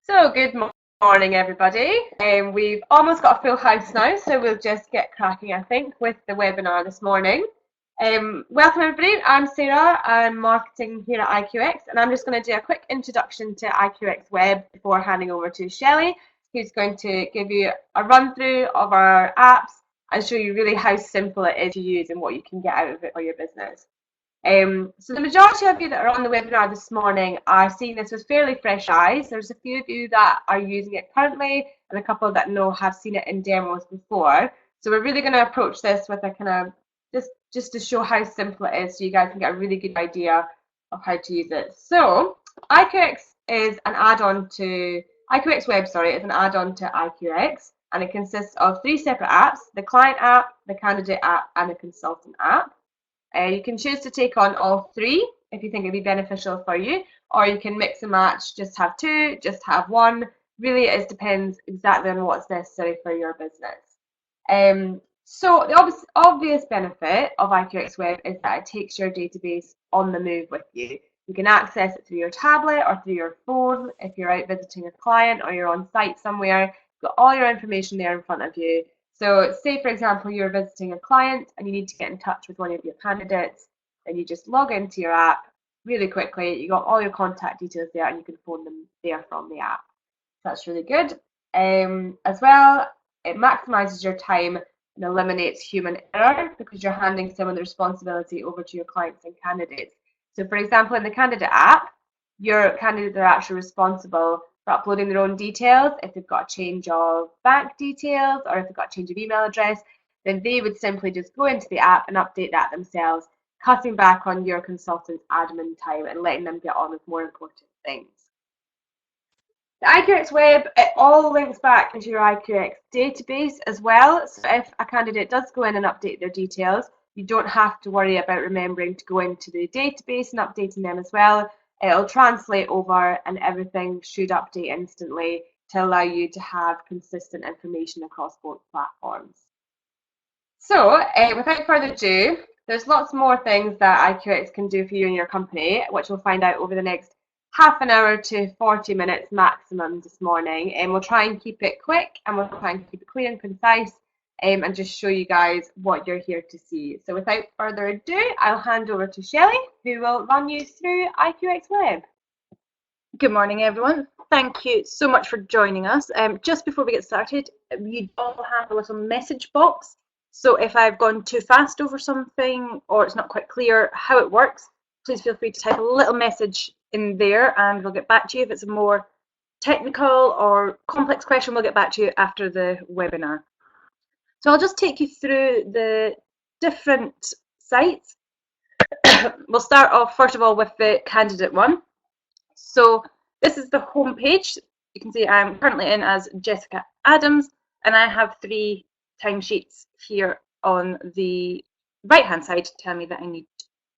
So morning, everybody. We've almost got a full house now, so we'll just get cracking, I think, with the webinar this morning. Welcome, everybody. I'm Sarah. I'm marketing here at IQX, and I'm just going to do a quick introduction to IQX Web before handing over to Shelley, who's going to give you a run through of our apps and show you really how simple it is to use and what you can get out of it for your business. So the majority of you that are on the webinar this morning are seeing this with fairly fresh eyes. There's a few of you that are using it currently and a couple that have seen it in demos before. So we're really going to approach this with a kind of just to show how simple it is so you guys can get a really good idea of how to use it. So IQX is an add-on to IQX Web, is an add-on to IQX, and it consists of 3 separate apps: the client app, the candidate app, and the consultant app. You can choose to take on all 3 if you think it'd be beneficial for you, or you can mix and match, just have 2, just have 1. Really, it depends exactly on what's necessary for your business. So the obvious benefit of IQX Web is that it takes your database on the move with you. You can access it through your tablet or through your phone if you're out visiting a client or you're on site somewhere. You've got all your information there in front of you. So say, for example, you're visiting a client and you need to get in touch with one of your candidates, then you just log into your app really quickly. You got all your contact details there and you can phone them there from the app. That's really good. As well, it maximizes your time and eliminates human error because you're handing some of the responsibility over to your clients and candidates. So for example, in the candidate app, your candidates are actually responsible for uploading their own details. If they've got a change of bank details or if they've got a change of email address, then they would simply just go into the app and update that themselves, cutting back on your consultant's admin time and letting them get on with more important things. The IQX Web, it all links back into your IQX database as well. So if a candidate does go in and update their details, you don't have to worry about remembering to go into the database and updating them as well. It'll translate over and everything should update instantly to allow you to have consistent information across both platforms. So without further ado, there's lots more things that IQX can do for you and your company, which we'll find out over the next half an hour to 40 minutes maximum this morning. And we'll try and keep it quick and we'll try and keep it clear and concise and just show you guys what you're here to see. So without further ado, I'll hand over to Shelley, who will run you through IQX Web. Good morning, everyone. Thank you so much for joining us. Just before we get started, you all have a little message box. So if I've gone too fast over something or it's not quite clear how it works, please feel free to type a little message in there and we'll get back to you. If it's a more technical or complex question, we'll get back to you after the webinar. So I'll just take you through the different sites. We'll start off first of all with the candidate one. So this is the home page. You can see I'm currently in as Jessica Adams and I have 3 timesheets here on the right hand side to tell me that I need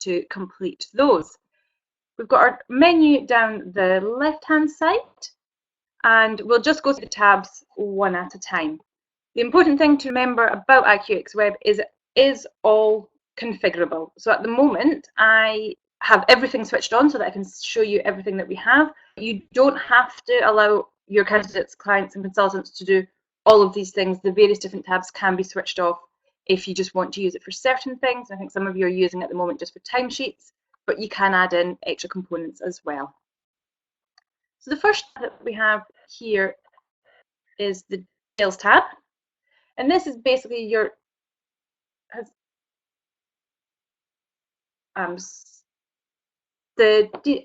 to complete those. We've got our menu down the left hand side and we'll just go through the tabs one at a time. The important thing to remember about IQX Web is it is all configurable. So at the moment I have everything switched on so that I can show you everything that we have. You don't have to allow your candidates, clients and consultants to do all of these things. The various different tabs can be switched off if you just want to use it for certain things. I think some of you are using it at the moment just for timesheets, but you can add in extra components as well. So the first tab that we have here is the Details tab. And this is basically your can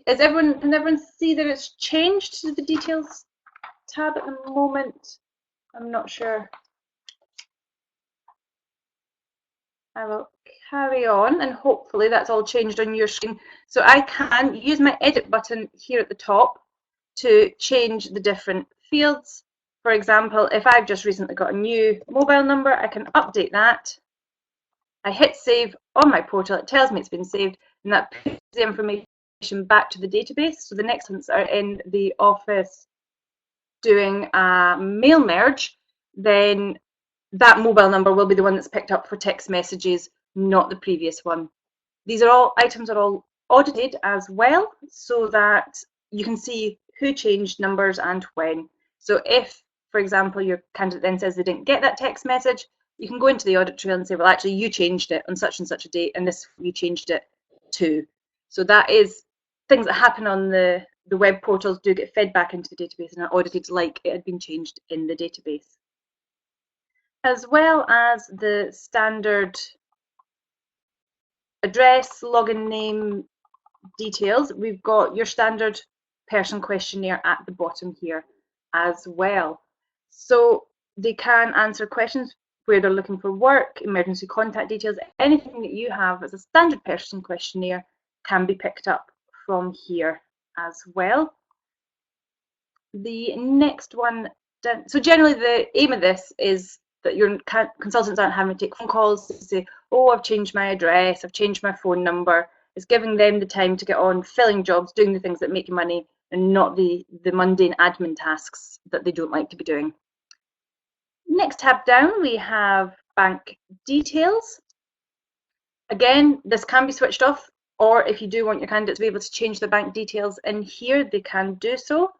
everyone see that it's changed to the Details tab at the moment? I'm not sure. I will carry on and hopefully that's all changed on your screen. So I can use my edit button here at the top to change the different fields. For example, if I've just recently got a new mobile number, I can update that. I hit save on my portal, it tells me it's been saved, and that puts the information back to the database. So the next ones are in the office doing a mail merge, then that mobile number will be the one that's picked up for text messages, not the previous one. These are all items are all audited as well, so that you can see who changed numbers and when. So if, for example, your candidate then says they didn't get that text message, you can go into the audit trail and say, well, actually, you changed it on such and such a date, and this you changed it to. So that is things that happen on the web portals do get fed back into the database and are audited like it had been changed in the database. As well as the standard address, login name details, we've got your standard person questionnaire at the bottom here as well. So they can answer questions where they're looking for work, emergency contact details, anything that you have as a standard person questionnaire can be picked up from here as well. The next one, so generally the aim of this is that your consultants aren't having to take phone calls to say, oh, I've changed my address, I've changed my phone number. It's giving them the time to get on filling jobs, doing the things that make you money, and not the mundane admin tasks that they don't like to be doing. Next tab down, we have bank details. Again, this can be switched off, or if you do want your candidate to be able to change their bank details in here, they can do so.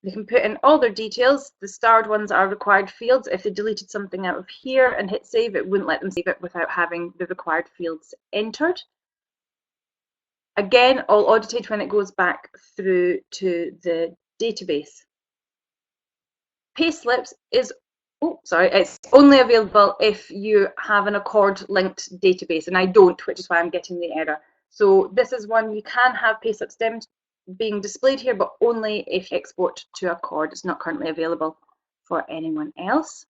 They can put in all their details. The starred ones are required fields. If they deleted something out of here and hit save, it wouldn't let them save it without having the required fields entered. Again, all audited when it goes back through to the database. Payslips is, it's only available if you have an Accord linked database, and I don't, which is why I'm getting the error. So this is one you can have payslips being displayed here, but only if you export to Accord. It's not currently available for anyone else.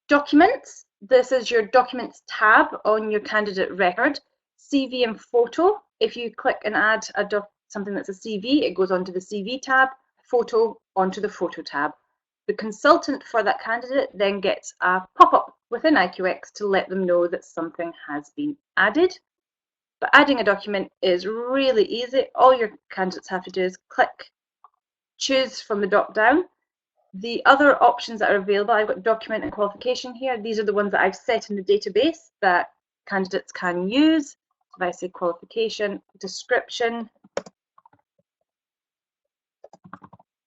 Documents. This is your Documents tab on your candidate record. CV and photo. If you click and add something that's a CV, it goes onto the CV tab, photo onto the photo tab. The consultant for that candidate then gets a pop-up within IQX to let them know that something has been added. But adding a document is really easy. All your candidates have to do is click, choose from the drop down. The other options that are available, I've got document and qualification here. These are the ones that I've set in the database that candidates can use. If I say qualification, description,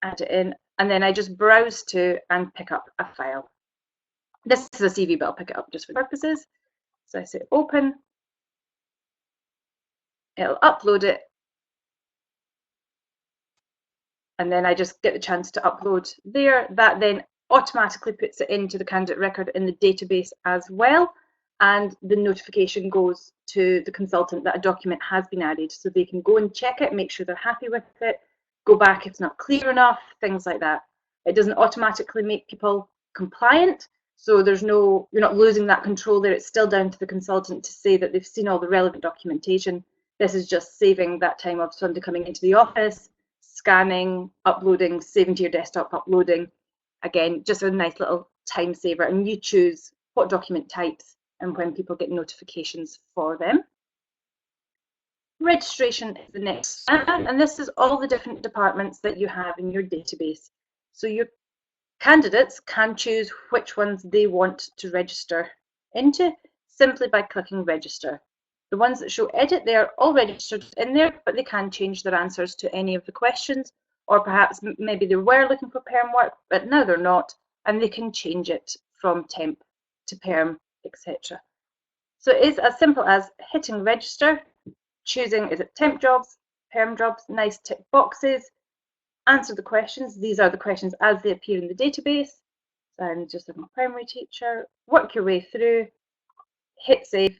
add it in, and then I just browse to and pick up a file. This is a CV, but I'll pick it up just for purposes. So I say open. It'll upload it, and then I just get the chance to upload there. That then automatically puts it into the candidate record in the database as well, and the notification goes to the consultant that a document has been added, so they can go and check it, make sure they're happy with it, go back if it's not clear enough, things like that. It doesn't automatically make people compliant, so you're not losing that control there. It's still down to the consultant to say that they've seen all the relevant documentation. This is just saving that time of somebody coming into the office, scanning, uploading, saving to your desktop, uploading. Again, just a nice little time saver, and you choose what document types and when people get notifications for them. Registration is the next, and this is all the different departments that you have in your database. So your candidates can choose which ones they want to register into simply by clicking register. The ones that show edit, they are all registered in there, but they can change their answers to any of the questions, or perhaps maybe they were looking for perm work, but now they're not, and they can change it from temp to perm, etc. So it is as simple as hitting register, choosing is it temp jobs, perm jobs, nice tick boxes, answer the questions. These are the questions as they appear in the database. So I'm just a primary teacher, work your way through, hit save.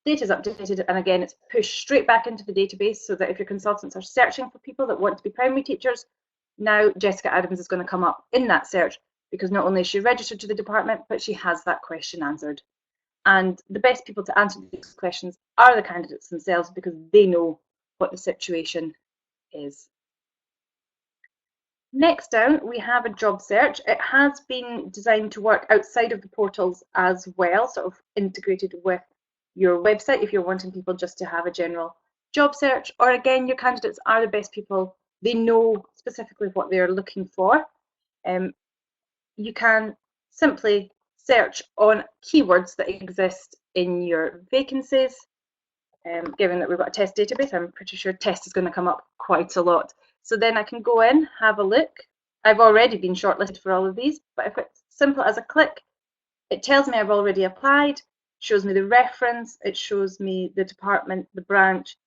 Data is updated, and again it's pushed straight back into the database, so that if your consultants are searching for people that want to be primary teachers, now Jessica Adams is going to come up in that search, because not only is she registered to the department, but she has that question answered. And the best people to answer these questions are the candidates themselves, because they know what the situation is. Next down, we have a job search. It has been designed to work outside of the portals as well, sort of integrated with your website if you're wanting people just to have a general job search, or again, your candidates are the best people. They know specifically what they're looking for. You can simply search on keywords that exist in your vacancies. Given that we've got a test database, I'm pretty sure test is going to come up quite a lot. So then I can go in, have a look. I've already been shortlisted for all of these, but if it's simple as a click, it tells me I've already applied, shows me the reference, it shows me the department, the branch,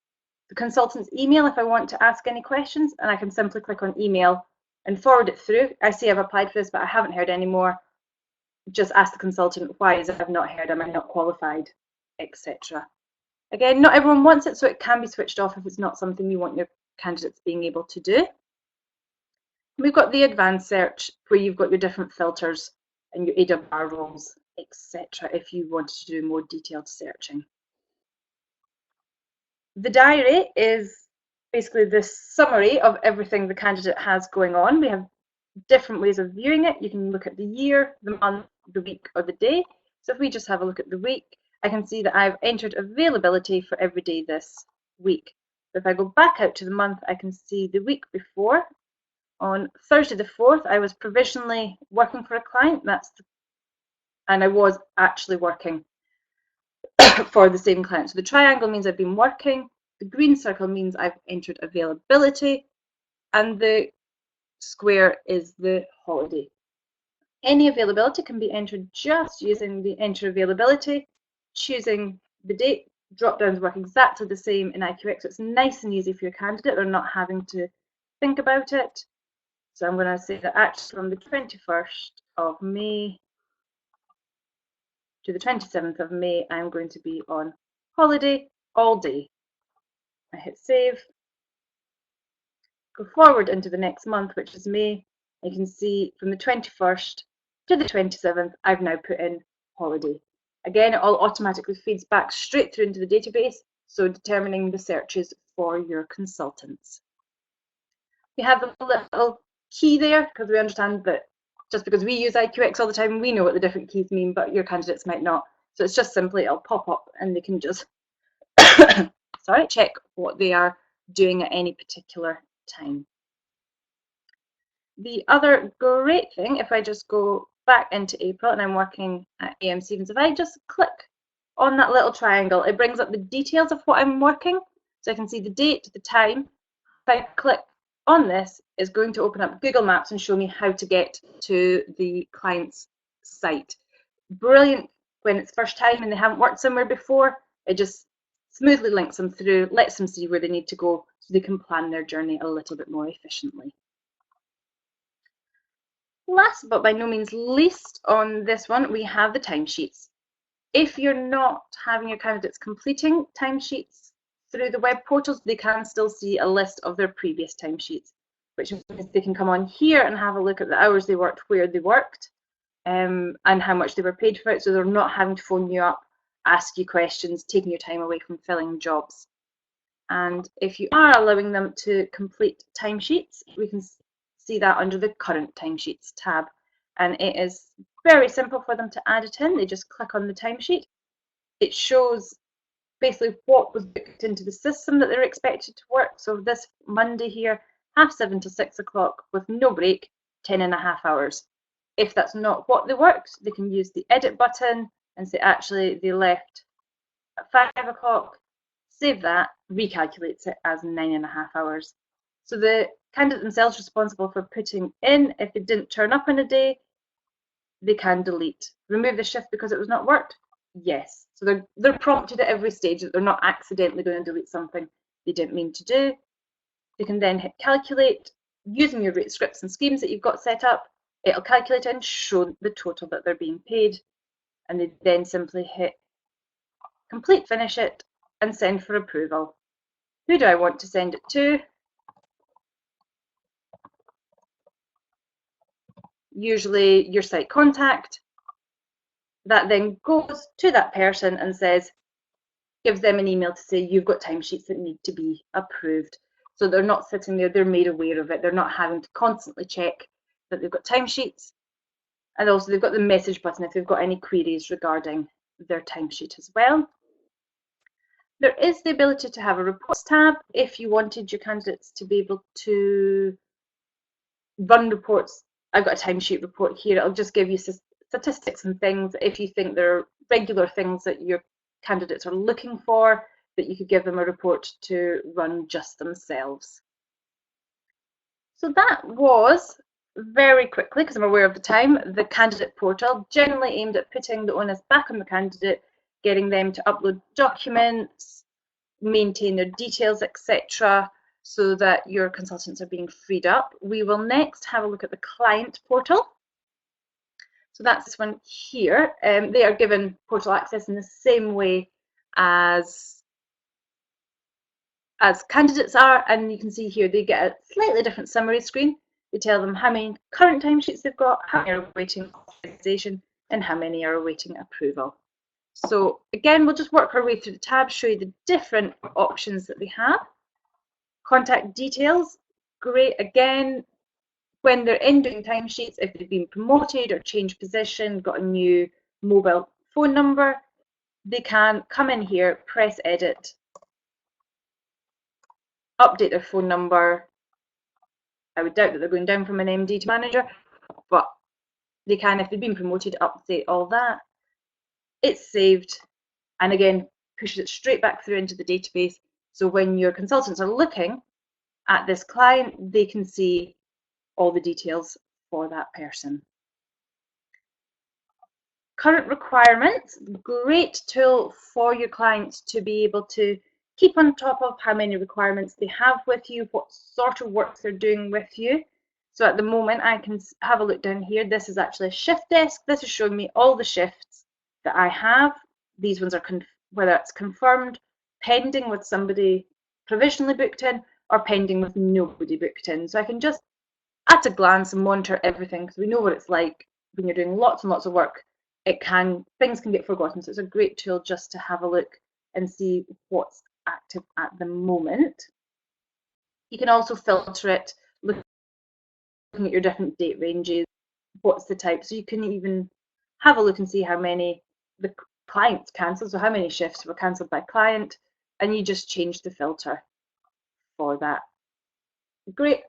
the consultant's email if I want to ask any questions, and I can simply click on email and forward it through. I see I've applied for this, but I haven't heard any more. Just ask the consultant, why is it I've not heard, am I not qualified, etc. Again, not everyone wants it, so it can be switched off if it's not something you want your candidates being able to do. We've got the advanced search where you've got your different filters and your AWR roles, etc. if you wanted to do more detailed searching. The diary is basically the summary of everything the candidate has going on. We have different ways of viewing it. You can look at the year, the month, the week, or the day. So if we just have a look at the week, I can see that I've entered availability for every day this week. If I go back out to the month, I can see the week before. On Thursday the 4th, I was provisionally working for a client, and I was actually working for the same client. So the triangle means I've been working, the green circle means I've entered availability, and the square is the holiday. Any availability can be entered just using the enter availability, choosing the date. Drop-downs work exactly the same in IQX, so it's nice and easy for your candidate. They're not having to think about it. So I'm going to say that actually from the 21st of May to the 27th of May, I'm going to be on holiday all day. I hit save, go forward into the next month, which is May. You can see from the 21st to the 27th, I've now put in holiday. Again, it all automatically feeds back straight through into the database, so determining the searches for your consultants. We have a little key there because we understand that just because we use IQX all the time, we know what the different keys mean, but your candidates might not. So it's just simply, it'll pop up and they can just sorry, check what they are doing at any particular time. The other great thing, if I just go back into April and I'm working at AM Stevens, if I just click on that little triangle, it brings up the details of what I'm working. So I can see the date, the time. If I click on this, it's going to open up Google Maps and show me how to get to the client's site. Brilliant when it's first time and they haven't worked somewhere before. It just smoothly links them through, lets them see where they need to go so they can plan their journey a little bit more efficiently. Last but by no means least on this one, we have the timesheets. If you're not having your candidates completing timesheets through the web portals, they can still see a list of their previous timesheets, which means they can come on here and have a look at the hours they worked, where they worked, and how much they were paid for it, so they're not having to phone you up, ask you questions, taking your time away from filling jobs. And if you are allowing them to complete timesheets, we can see that under the current timesheets tab, and it is very simple for them to add it in. They just click on the timesheet. It shows basically what was booked into the system that they're expected to work. So this Monday here, 7:30 to 6 o'clock with no break, 10.5 hours. If that's not what they worked, they can use the edit button and say actually they left at 5 o'clock, save that, recalculates it as 9.5 hours. So the candidate themselves responsible for putting in, if they didn't turn up in a day, they can delete. Remove the shift because it was not worked? Yes. So they're prompted at every stage that they're not accidentally going to delete something they didn't mean to do. They can then hit calculate. Using your rate scripts and schemes that you've got set up, it'll calculate and show the total that they're being paid. And they then simply hit complete, finish it, and send for approval. Who do I want to send it to? Usually your site contact. That then goes to that person and says, gives them an email to say you've got timesheets that need to be approved. So they're not sitting there, they're made aware of it. They're not having to constantly check that they've got timesheets. And also they've got the message button if they've got any queries regarding their timesheet as well. There is the ability to have a reports tab if you wanted your candidates to be able to run reports. I've got a timesheet report here. It'll just give you statistics and things. If you think there are regular things that your candidates are looking for, that you could give them a report to run just themselves. So that was, very quickly, because I'm aware of the time, the candidate portal, generally aimed at putting the onus back on the candidate, getting them to upload documents, maintain their details, etc., so that your consultants are being freed up. We will next have a look at the client portal. So that's this one here. They are given portal access in the same way as candidates are, and you can see here they get a slightly different summary screen. They tell them how many current timesheets they've got, how many are awaiting authorization, and how many are awaiting approval. So again, we'll just work our way through the tabs, show you the different options that they have. Contact details, great. Again, when they're in doing timesheets, if they've been promoted or changed position, got a new mobile phone number, they can come in here, press edit, update their phone number. I would doubt that they're going down from an MD to manager, but they can, if they've been promoted, update all that. It's saved, and again, pushes it straight back through into the database. So when your consultants are looking at this client, they can see all the details for that person. Current requirements, great tool for your clients to be able to keep on top of how many requirements they have with you, what sort of work they're doing with you. So at the moment, I can have a look down here. This is actually a shift desk. This is showing me all the shifts that I have. These ones are whether it's confirmed, pending with somebody provisionally booked in, or pending with nobody booked in. So I can just at a glance and monitor everything, because we know what it's like when you're doing lots and lots of work. Things can get forgotten, so it's a great tool just to have a look and see what's active at the moment. You can also filter it, looking at your different date ranges, what's the type, so you can even have a look and see how many the clients cancelled, so how many shifts were cancelled by client, and you just change the filter for that. Great.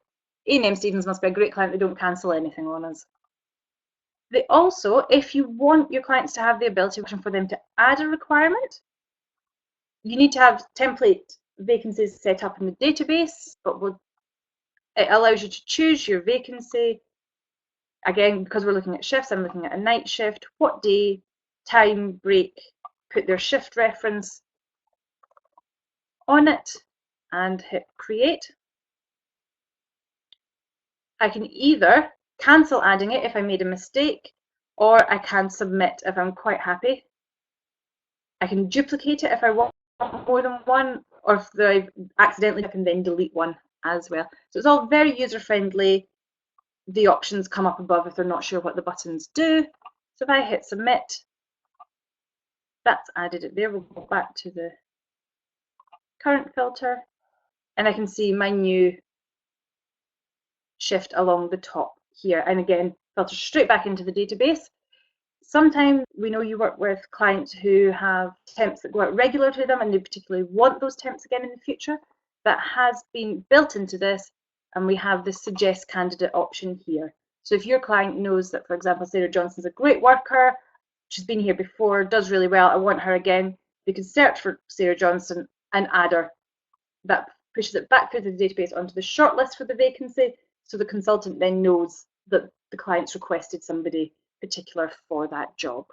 A&M Stevens must be a great client. They don't cancel anything on us. They also, if you want your clients to have the ability for them to add a requirement, you need to have template vacancies set up in the database, but it allows you to choose your vacancy. Again, because we're looking at shifts, I'm looking at a night shift, what day, time, break, put their shift reference on it and hit create. I can either cancel adding it if I made a mistake, or I can submit if I'm quite happy. I can duplicate it if I want more than one, or if I've accidentally, I can then delete one as well. So it's all very user-friendly. The options come up above if they're not sure what the buttons do. So if I hit submit, that's added it there. We'll go back to the current filter, and I can see my new shift along the top here, and again filter straight back into the database. Sometimes we know you work with clients who have temps that go out regular to them and they particularly want those temps again in the future. That has been built into this, and we have the suggest candidate option here. So if your client knows that, for example, Sarah Johnson's a great worker, she's been here before, does really well, I want her again, they can search for Sarah Johnson and add her. That pushes it back through the database onto the shortlist for the vacancy, so the consultant then knows that the client's requested somebody particular for that job.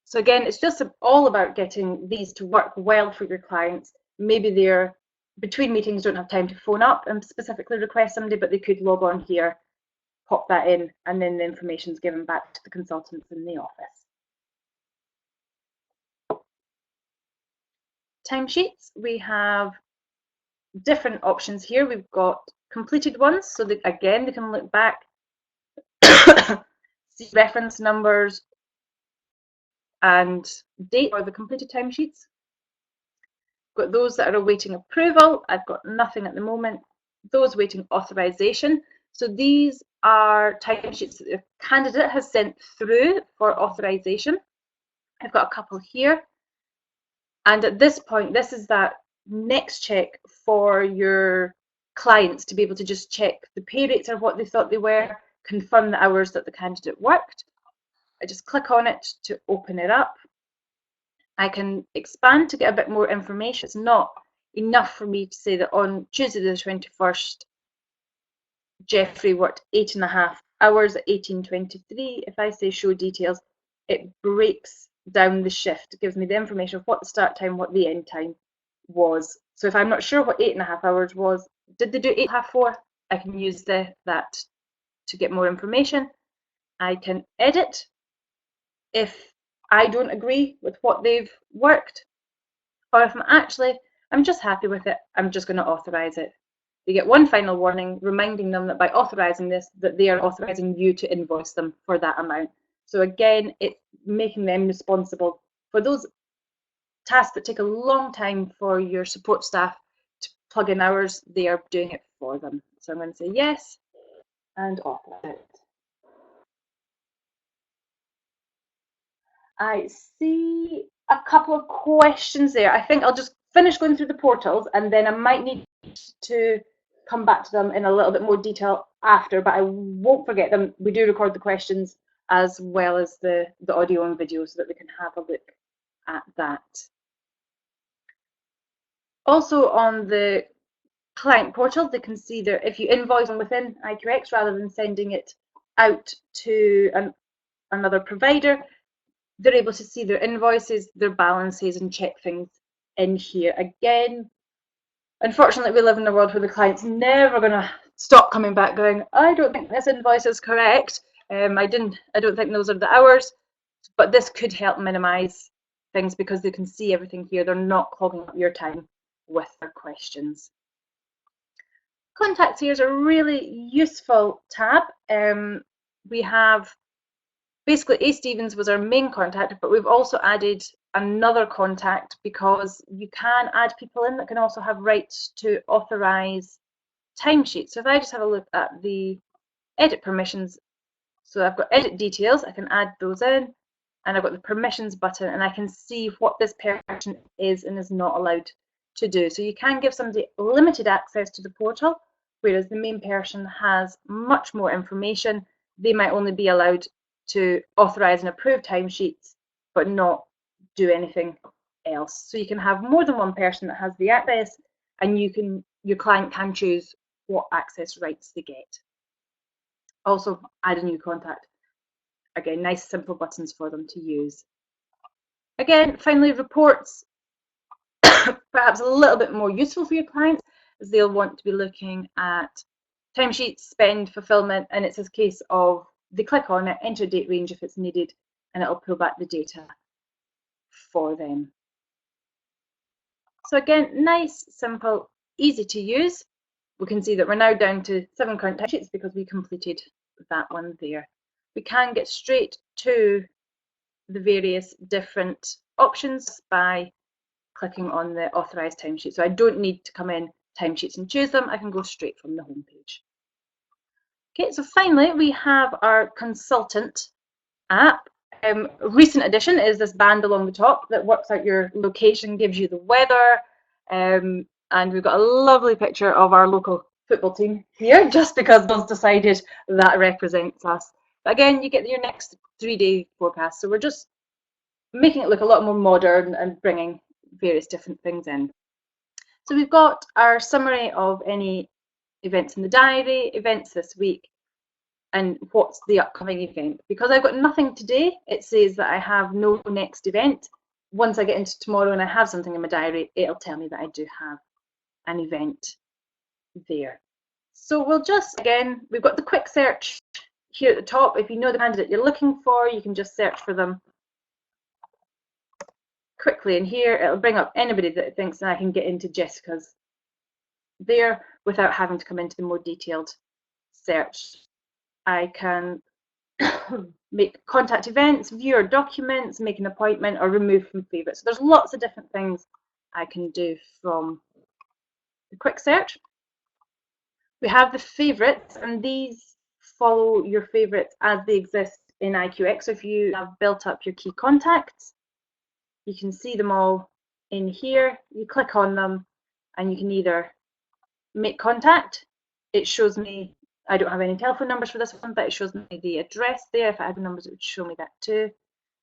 So again, it's just all about getting these to work well for your clients. Maybe they're between meetings, don't have time to phone up and specifically request somebody, but they could log on here, pop that in, and then the information is given back to the consultants in the office. Timesheets, we have different options here. We've got completed ones, so that again they can look back, see reference numbers and date for the completed timesheets. Got those that are awaiting approval. I've got nothing at the moment. Those waiting authorization. So these are timesheets that the candidate has sent through for authorization. I've got a couple here. And at this point, this is that next check for your clients to be able to just check the pay rates are what they thought they were, confirm the hours that the candidate worked. I just click on it to open it up. I can expand to get a bit more information. It's not enough for me to say that on Tuesday the 21st, Jeffrey worked 8.5 hours at 18:23. If I say show details, it breaks down the shift. It gives me the information of what the start time, what the end time was. So if I'm not sure what 8.5 hours was, did they do 8.5 for? I can use that to get more information. I can edit if I don't agree with what they've worked, or if I'm just happy with it, I'm just going to authorize it. They get one final warning reminding them that by authorizing this, that they are authorizing you to invoice them for that amount. So again, it's making them responsible for those tasks that take a long time for your support staff to plug in hours. They are doing it for them. So I'm going to say yes and authorize it. I see a couple of questions there. I think I'll just finish going through the portals and then I might need to come back to them in a little bit more detail after, but I won't forget them. We do record the questions as well as the audio and video so that we can have a look at that. Also on the client portal, they can see that if you invoice them within IQX rather than sending it out to another provider, they're able to see their invoices, their balances, and check things in here. Again, unfortunately, we live in a world where the client's never going to stop coming back going, I don't think this invoice is correct. I don't think those are the hours, but this could help minimize things because they can see everything here. They're not clogging up your time with their questions. Contacts here is a really useful tab. We have basically A. Stevens was our main contact, but we've also added another contact because you can add people in that can also have rights to authorize timesheets. So if I just have a look at the edit permissions, so I've got edit details, I can add those in, and I've got the permissions button, and I can see what this person is and is not allowed to do. So you can give somebody limited access to the portal, whereas the main person has much more information. They might only be allowed to authorize and approve timesheets, but not do anything else. So you can have more than one person that has the access, and your client can choose what access rights they get. Also, add a new contact. Again, nice simple buttons for them to use. Again, finally, reports, perhaps a little bit more useful for your clients, as they'll want to be looking at timesheets, spend, fulfillment, and it's a case of they click on it, enter date range if it's needed, and it'll pull back the data for them. So again, nice, simple, easy to use. We can see that we're now down to 7 current timesheets because we completed that one there. We can get straight to the various different options by clicking on the authorized timesheet. So I don't need to come in timesheets and choose them. I can go straight from the home page. Okay, so finally we have our consultant app. Recent addition is this band along the top that works out your location, gives you the weather, and we've got a lovely picture of our local football team here just because Bill's decided that represents us. But again, you get your next 3-day forecast. So we're just making it look a lot more modern and bringing various different things in. So we've got our summary of any events in the diary, events this week, and what's the upcoming event. Because I've got nothing today, it says that I have no next event. Once I get into tomorrow and I have something in my diary, it'll tell me that I do have an event there. So we'll just, again, we've got the quick search here at the top. If you know the candidate you're looking for, you can just search for them quickly in here. It'll bring up anybody that it thinks, and I can get into Jessica's there without having to come into the more detailed search. I can make contact events, view our documents, make an appointment, or remove from favourites. So there's lots of different things I can do from the quick search. We have the favourites, and these follow your favourites as they exist in IQX. So if you have built up your key contacts, you can see them all in here. You click on them and you can either make contact. It shows me, I don't have any telephone numbers for this one, but it shows me the address there. If I had the numbers, it would show me that too.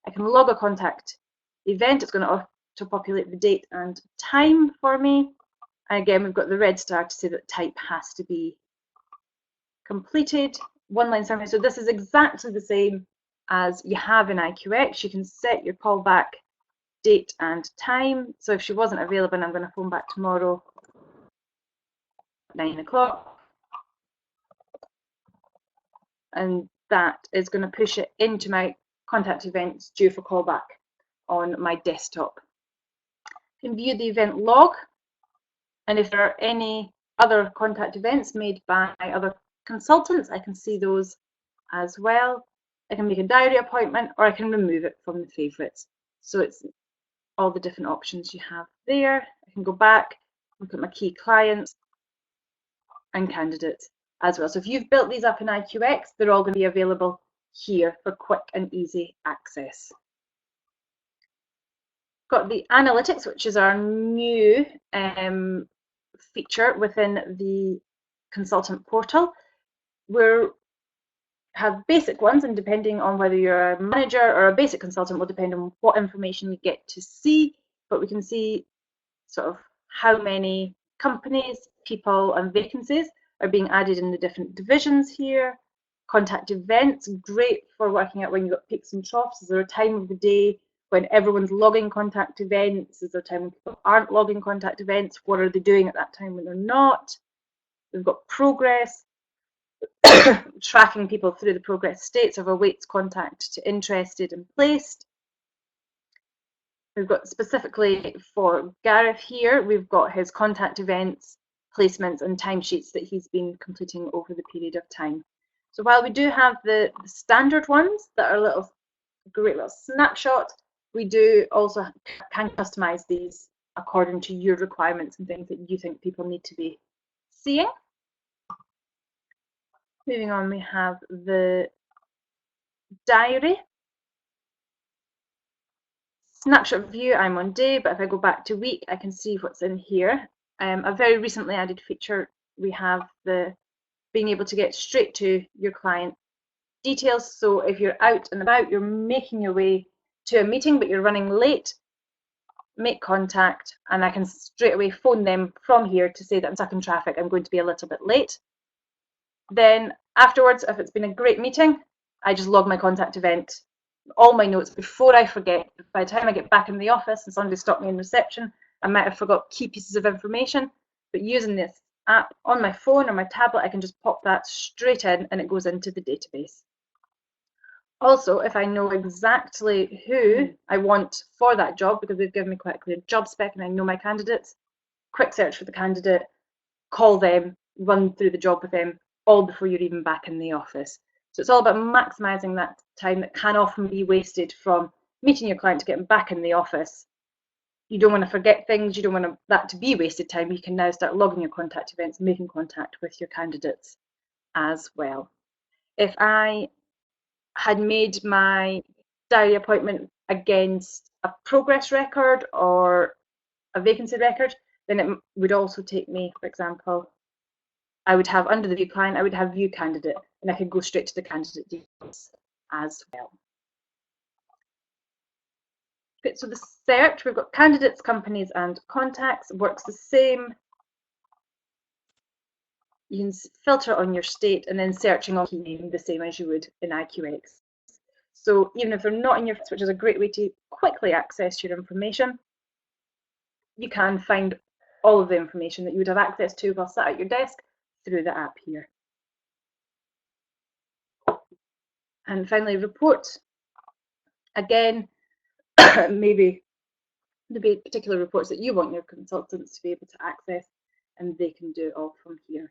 I can log a contact event. It's going to auto-populate the date and time for me. And again, we've got the red star to say that type has to be completed. One line summary. So this is exactly the same as you have in IQX. You can set your callback date and time. So if she wasn't available and I'm going to phone back tomorrow at 9 o'clock, and that is going to push it into my contact events due for callback on my desktop. You can view the event log, and if there are any other contact events made by other consultants, I can see those as well. I can make a diary appointment, or I can remove it from the favourites. So it's all the different options you have there. I can go back, look at my key clients and candidates as well. So if you've built these up in IQX, they're all going to be available here for quick and easy access. Got the analytics, which is our new feature within the consultant portal. We have basic ones, and depending on whether you're a manager or a basic consultant will depend on what information you get to see, but we can see sort of how many companies, people and vacancies are being added in the different divisions here. Contact events, great for working out when you've got peaks and troughs. Is there a time of the day when everyone's logging contact events? Is there a time when people aren't logging contact events? What are they doing at that time when they're not? We've got progress, tracking people through the progress states of awaits contact to interested and placed. We've got specifically for Gareth here, we've got his contact events, placements and timesheets that he's been completing over the period of time. So while we do have the standard ones that are a great little snapshot, we do also can customize these according to your requirements and things that you think people need to be seeing. Moving on, we have the diary. Snapshot view, I'm on day, but if I go back to week, I can see what's in here. A very recently added feature, we have the being able to get straight to your client details. So if you're out and about, you're making your way to a meeting, but you're running late, make contact, and I can straight away phone them from here to say that I'm stuck in traffic, I'm going to be a little bit late. Then afterwards, if it's been a great meeting, I just log my contact event, all my notes before I forget. By the time I get back in the office and somebody stopped me in reception, I might have forgot key pieces of information, but using this app on my phone or my tablet, I can just pop that straight in and it goes into the database. Also, if I know exactly who I want for that job, because they've given me quite a clear job spec and I know my candidates, quick search for the candidate, call them, run through the job with them, all before you're even back in the office. So it's all about maximising that time that can often be wasted from meeting your client to getting back in the office. You don't want to forget things, you don't want that to be wasted time. You can now start logging your contact events, making contact with your candidates as well. If I had made my diary appointment against a progress record or a vacancy record, then it would also take me, for example, I would have under the view client, I would have view candidate, and I could go straight to the candidate details as well. Okay, so the search, we've got candidates, companies and contacts, works the same. You can filter on your state and then searching on key name the same as you would in IQX. So even if they're not in your, which is a great way to quickly access your information, you can find all of the information that you would have access to while sat at your desk through the app here. And finally, reports. Again, maybe there'll be particular reports that you want your consultants to be able to access, and they can do it all from here.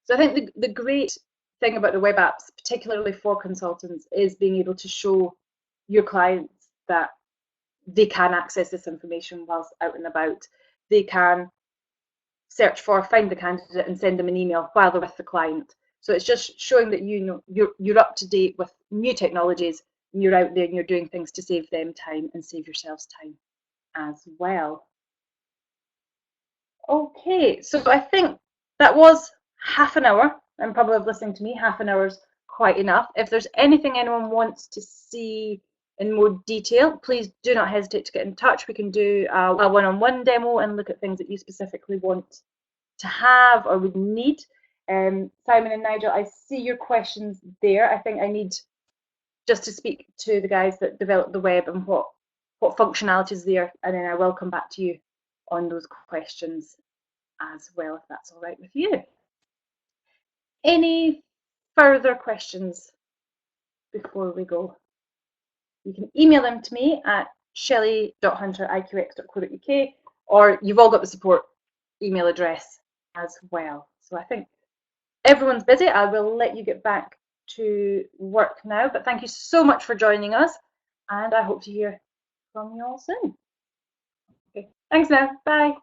So I think the great thing about the web apps, particularly for consultants, is being able to show your clients that they can access this information whilst out and about. They can search for, find the candidate and send them an email while they're with the client. So it's just showing that you're up to date with new technologies, and you're out there and you're doing things to save them time and save yourselves time as well. Okay, so I think that was half an hour. I'm probably listening to me, half an hour's quite enough. If there's anything anyone wants to see in more detail, please do not hesitate to get in touch. We can do a one-on-one demo and look at things that you specifically want to have or would need. Simon and Nigel, I see your questions there. I think I need just to speak to the guys that developed the web and what functionality is there, and then I will come back to you on those questions as well, if that's all right with you. Any further questions before we go? You can email them to me at shelley.hunter@iqx.co.uk, or you've all got the support email address as well. So I think everyone's busy. I will let you get back to work now, but thank you so much for joining us, and I hope to hear from you all soon. Okay, thanks now. Bye.